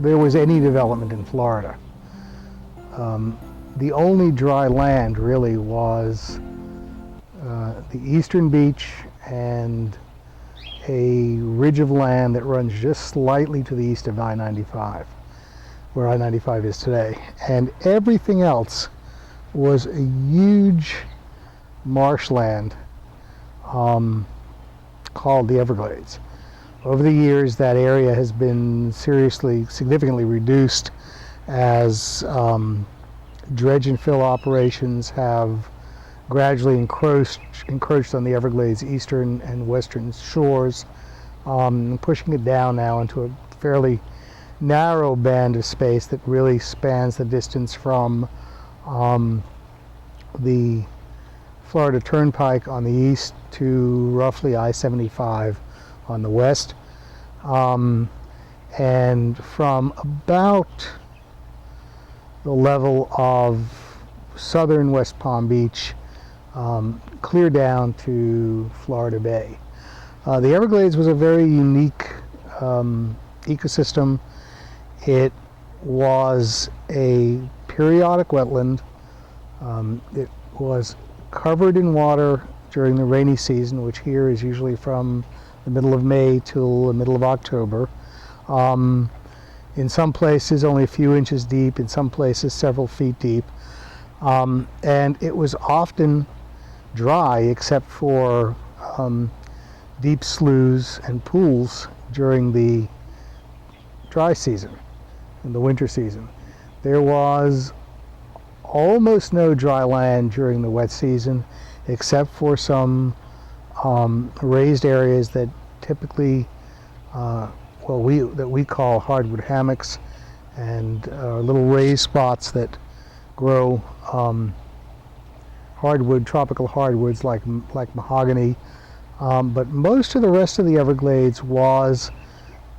there was any development in Florida. The only dry land really was the eastern beach and a ridge of land that runs just slightly to the east of I-95, where I-95 is today. And everything else was a huge marshland called the Everglades. Over the years, that area has been significantly reduced as dredge and fill operations have gradually encroached on the Everglades eastern and western shores, pushing it down now into a fairly narrow band of space that really spans the distance from the Florida Turnpike on the east to roughly I-75 on the west, and from about the level of southern West Palm Beach clear down to Florida Bay. The Everglades was a very unique ecosystem. It was a periodic wetland. It was covered in water during the rainy season, which here is usually from the middle of May till the middle of October. In some places only a few inches deep, in some places several feet deep. And it was often dry except for deep sloughs and pools during the dry season, in the winter season. There was almost no dry land during the wet season, except for some raised areas that typically, that we call hardwood hammocks, and little raised spots that grow tropical hardwoods like mahogany. But most of the rest of the Everglades was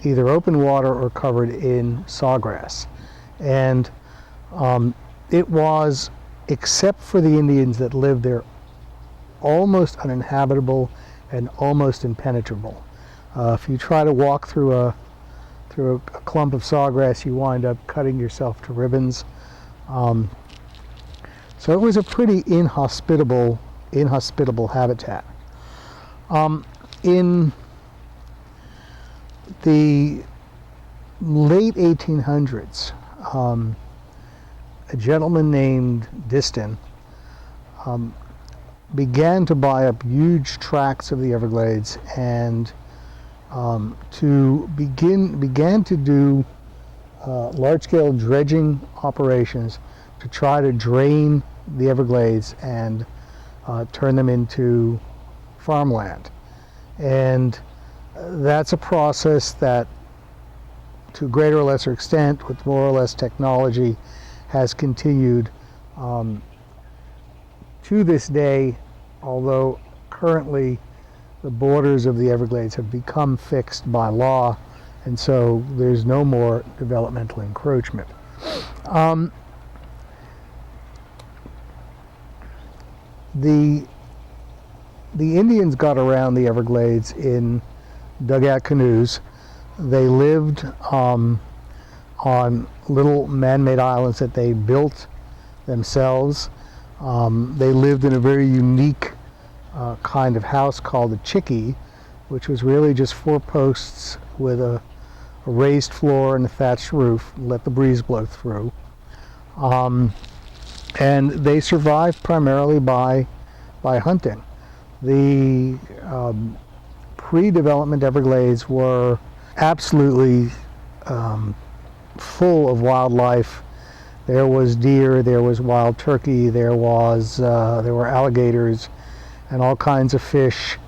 either open water or covered in sawgrass. And it was, except for the Indians that lived there, almost uninhabitable and almost impenetrable. If you try to walk through a clump of sawgrass, you wind up cutting yourself to ribbons. So it was a pretty inhospitable habitat. In the late 1800s, a gentleman named Diston began to buy up huge tracts of the Everglades and began to do large-scale dredging operations to try to drain the Everglades and turn them into farmland. And that's a process that, to a greater or lesser extent, with more or less technology, has continued to this day, although currently the borders of the Everglades have become fixed by law, and so there's no more developmental encroachment. The Indians got around the Everglades in dugout canoes. They lived on little man-made islands that they built themselves. They lived in a very unique kind of house called a chickee, which was really just 4 posts with a raised floor and a thatched roof, let the breeze blow through. And they survived primarily by hunting. The pre-development Everglades were absolutely full of wildlife. There was deer, there was wild turkey, there were alligators and all kinds of fish.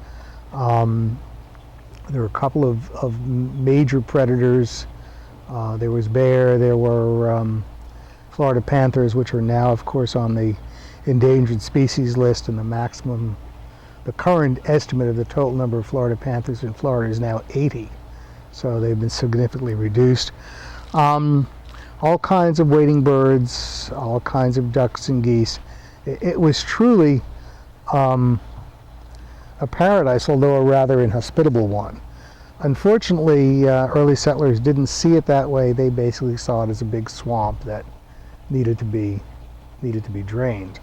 There were a couple of major predators. There was bear, there were Florida panthers, which are now, of course, on the endangered species list, and the current estimate of the total number of Florida panthers in Florida is now 80. So they've been significantly reduced. All kinds of wading birds, all kinds of ducks and geese. It was truly a paradise, although a rather inhospitable one. Unfortunately, early settlers didn't see it that way. They basically saw it as a big swamp that needed to be drained.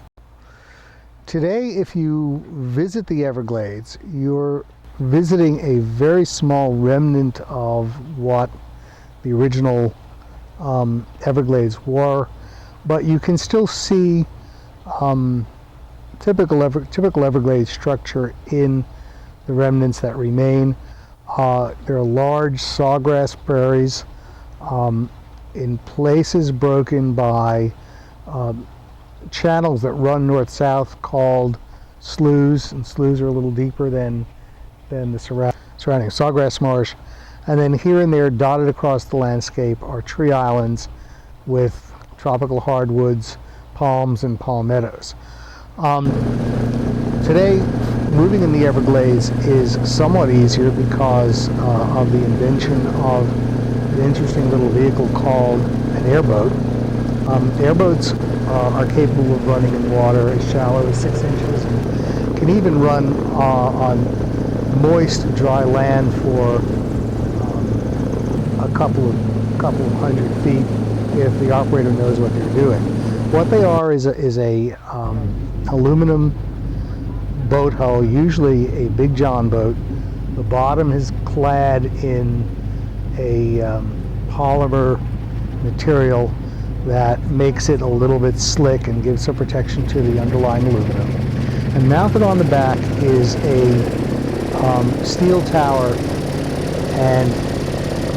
Today, if you visit the Everglades, you're visiting a very small remnant of what the original Everglades were, but you can still see typical Everglades structure in the remnants that remain. There are large sawgrass prairies, in places broken by channels that run north-south called sloughs, and sloughs are a little deeper than the surrounding sawgrass marsh. And then here and there, dotted across the landscape, are tree islands with tropical hardwoods, palms, and palmettos. Today, moving in the Everglades is somewhat easier because of the invention of an interesting little vehicle called an airboat. Airboats are capable of running in water as shallow as 6 inches, and can even run on moist, dry land for a couple of hundred feet if the operator knows what they're doing. What they are is a aluminum boat hull, usually a Big John boat. The bottom is clad in a polymer material that makes it a little bit slick and gives some protection to the underlying aluminum. And mounted on the back is a steel tower, and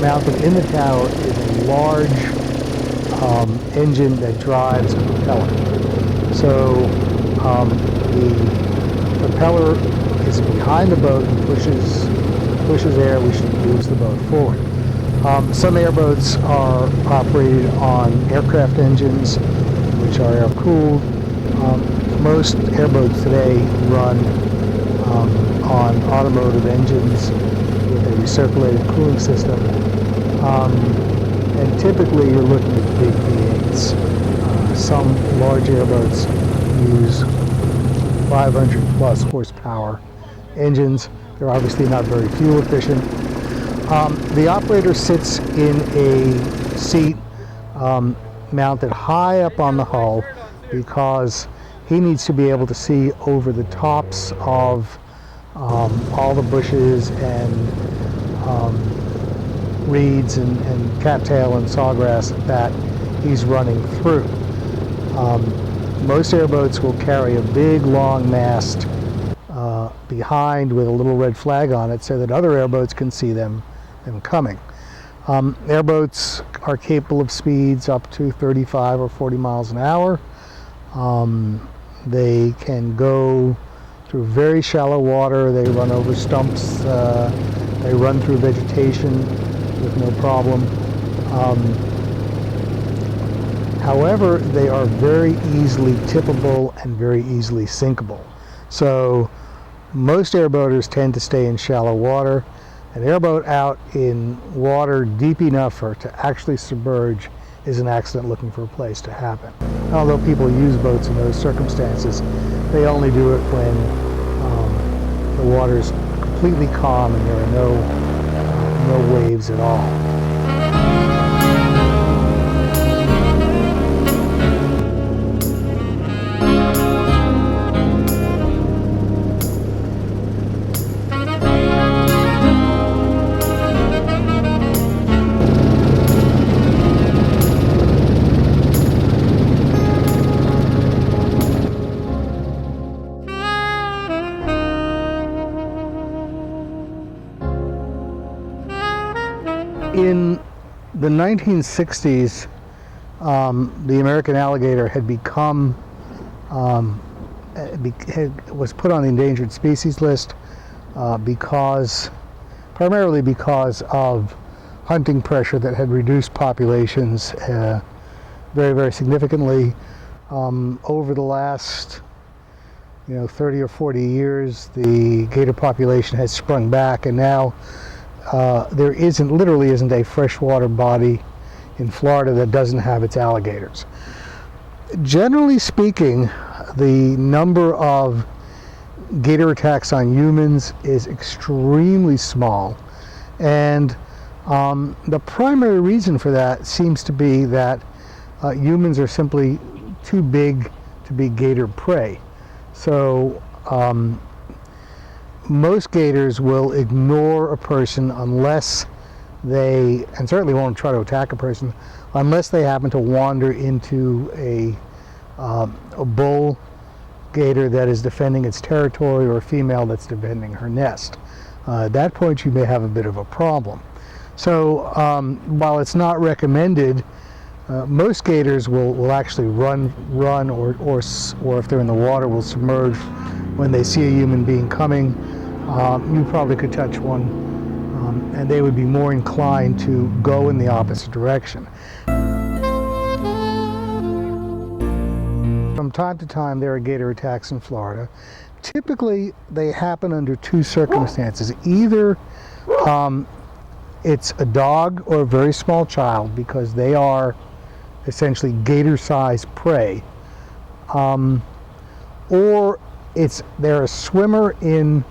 mounted in the tower is a large engine that drives a propeller. So the propeller is behind the boat and pushes air, which moves the boat forward. Some airboats are operated on aircraft engines, which are air-cooled. Most airboats today run on automotive engines with a recirculating cooling system. And typically you're looking at big V8s. Some large airboats use 500 plus horsepower engines. They're obviously not very fuel efficient. The operator sits in a seat mounted high up on the hull because he needs to be able to see over the tops of all the bushes and reeds and cattail and sawgrass that he's running through. Most airboats will carry a big long mast behind with a little red flag on it so that other airboats can see them coming. Airboats are capable of speeds up to 35 or 40 miles an hour. They can go through very shallow water. They run over stumps. They run through vegetation with no problem. However, they are very easily tippable and very easily sinkable. So most airboaters tend to stay in shallow water. An airboat out in water deep enough for it to actually submerge is an accident looking for a place to happen. Although people use boats in those circumstances, they only do it when the water is completely calm and there are no waves at all. In the 1960s, the American alligator had was put on the endangered species list primarily because of hunting pressure that had reduced populations very, very significantly. Over the last 30 or 40 years, the gator population has sprung back, and now there literally isn't a freshwater body in Florida that doesn't have its alligators. Generally speaking, the number of gator attacks on humans is extremely small, And the primary reason for that seems to be that humans are simply too big to be gator prey. So most gators will ignore a person unless they, and certainly won't try to attack a person, unless they happen to wander into a bull gator that is defending its territory or a female that's defending her nest. At that point you may have a bit of a problem. So while it's not recommended, most gators will actually run, or if they're in the water, will submerge when they see a human being coming. You probably could touch one, and they would be more inclined to go in the opposite direction. From time to time, there are gator attacks in Florida. Typically, they happen under two circumstances. Either it's a dog or a very small child, because they are essentially gator-sized prey, or they're a swimmer in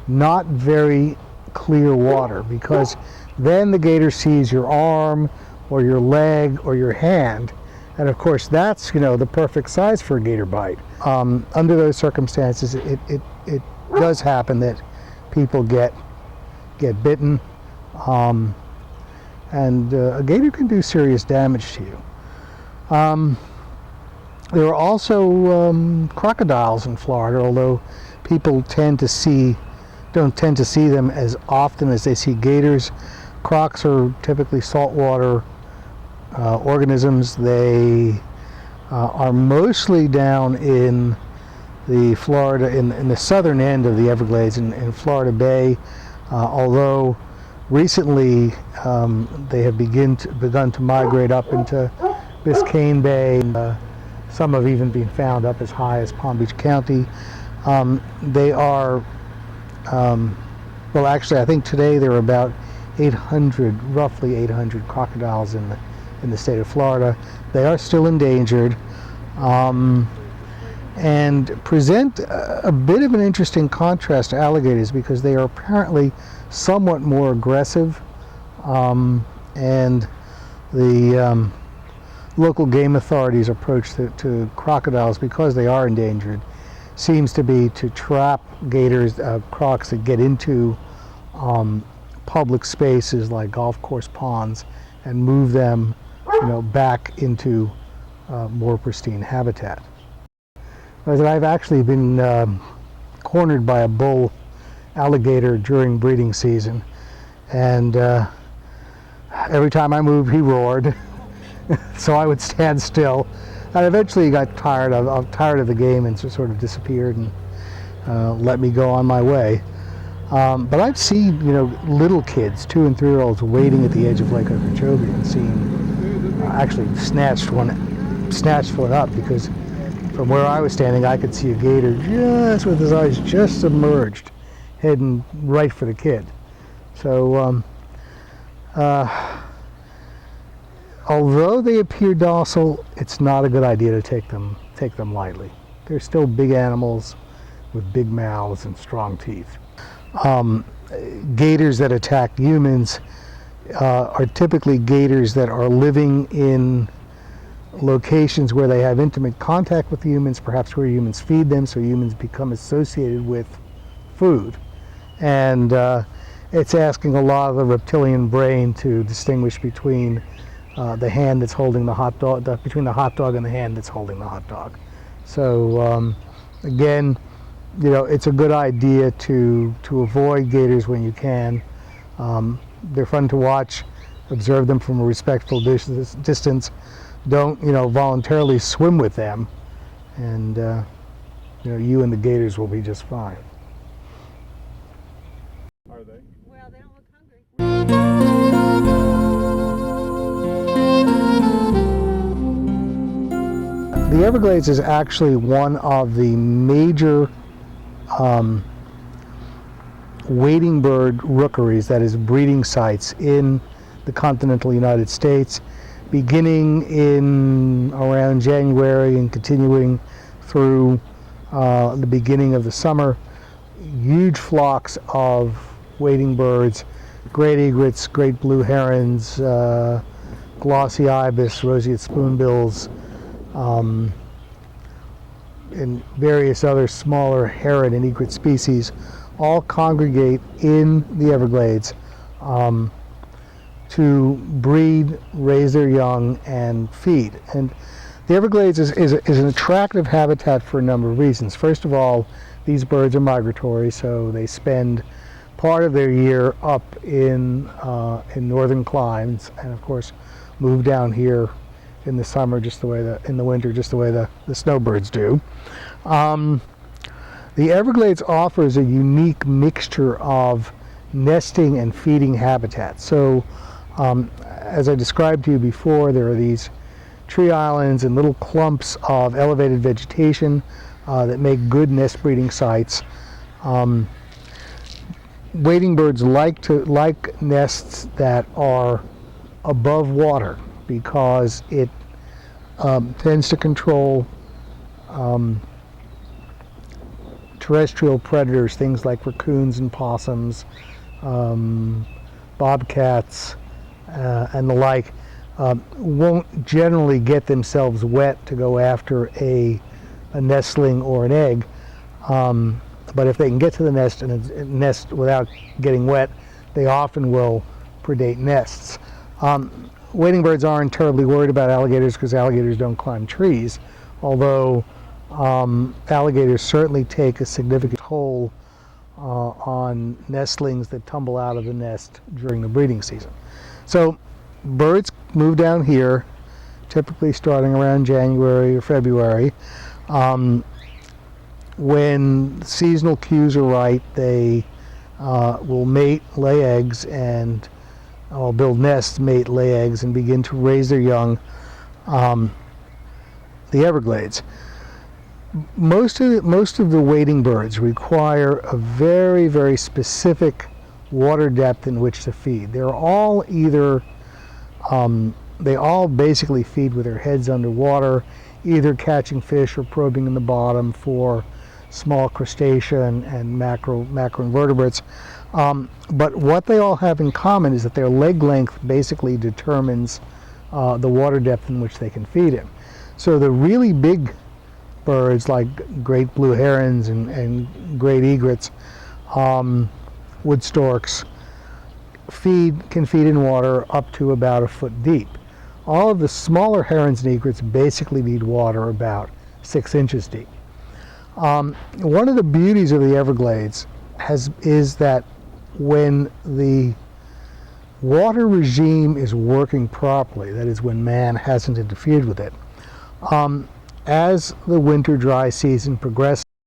not very clear water, because then the gator sees your arm or your leg or your hand, and of course that's the perfect size for a gator bite. Under those circumstances, it does happen that people get bitten, and a gator can do serious damage to you. There are also crocodiles in Florida, although people don't tend to see them as often as they see gators. Crocs are typically saltwater organisms. They are mostly down in the Florida, in the southern end of the Everglades, in Florida Bay, although recently they have begun to migrate up into Biscayne Bay. Some have even been found up as high as Palm Beach County. They are, well, actually, I think today there are about roughly 800 crocodiles in the state of Florida. They are still endangered, and present a bit of an interesting contrast to alligators, because they are apparently somewhat more aggressive, and the local game authorities' approach to crocodiles, because they are endangered, seems to be to trap crocs that get into public spaces like golf course ponds and move them back into more pristine habitat. I've actually been cornered by a bull alligator during breeding season, and every time I moved he roared. So I would stand still, and eventually he got tired of the game and sort of disappeared and let me go on my way. But I've seen little kids, 2- and 3-year-olds, waiting at the edge of Lake Okeechobee and seen actually snatched one up, because from where I was standing I could see a gator just with his eyes just submerged, heading right for the kid. So although they appear docile, it's not a good idea to take them lightly. They're still big animals with big mouths and strong teeth. Gators that attack humans are typically gators that are living in locations where they have intimate contact with humans, perhaps where humans feed them, so humans become associated with food. And it's asking a lot of the reptilian brain to distinguish between the hand that's holding the hot dog, between the hot dog and the hand that's holding the hot dog. So again, it's a good idea to avoid gators when you can. They're fun to watch. Observe them from a respectful distance. Don't voluntarily swim with them, and you and the gators will be just fine. Are they? Well, they don't look hungry. The Everglades is actually one of the major wading bird rookeries, that is, breeding sites in the continental United States, beginning in around January and continuing through the beginning of the summer. Huge flocks of wading birds great egrets, great blue herons, glossy ibis, roseate spoonbills, and various other smaller heron and egret species all congregate in the Everglades to breed, raise their young, and feed. And the Everglades is an attractive habitat for a number of reasons. First of all, these birds are migratory, so they spend part of their year up in northern climes, and of course move down here in the summer in the winter just the way the snowbirds do. The Everglades offers a unique mixture of nesting and feeding habitats. So as I described to you before, there are these tree islands and little clumps of elevated vegetation that make good nest breeding sites. Wading birds like nests that are above water because it tends to control terrestrial predators, things like raccoons and possums, bobcats, and the like. Won't generally get themselves wet to go after a nestling or an egg, but if they can get to the nest and nest without getting wet, they often will predate nests. Wading birds aren't terribly worried about alligators because alligators don't climb trees, although alligators certainly take a significant toll on nestlings that tumble out of the nest during the breeding season. So birds move down here, typically starting around January or February. When seasonal cues are right, they will mate, lay eggs, and build nests, mate, lay eggs, and begin to raise their young. The Everglades. Most of the wading birds require a very, very specific water depth in which to feed. They're all either they all basically feed with their heads underwater, either catching fish or probing in the bottom for small crustacean and macroinvertebrates. But what they all have in common is that their leg length basically determines the water depth in which they can feed in. So the really big birds like great blue herons and great egrets, wood storks, can feed in water up to about a foot deep. All of the smaller herons and egrets basically need water about 6 inches deep. One of the beauties of the Everglades is that when the water regime is working properly, that is when man hasn't interfered with it, as the winter dry season progresses,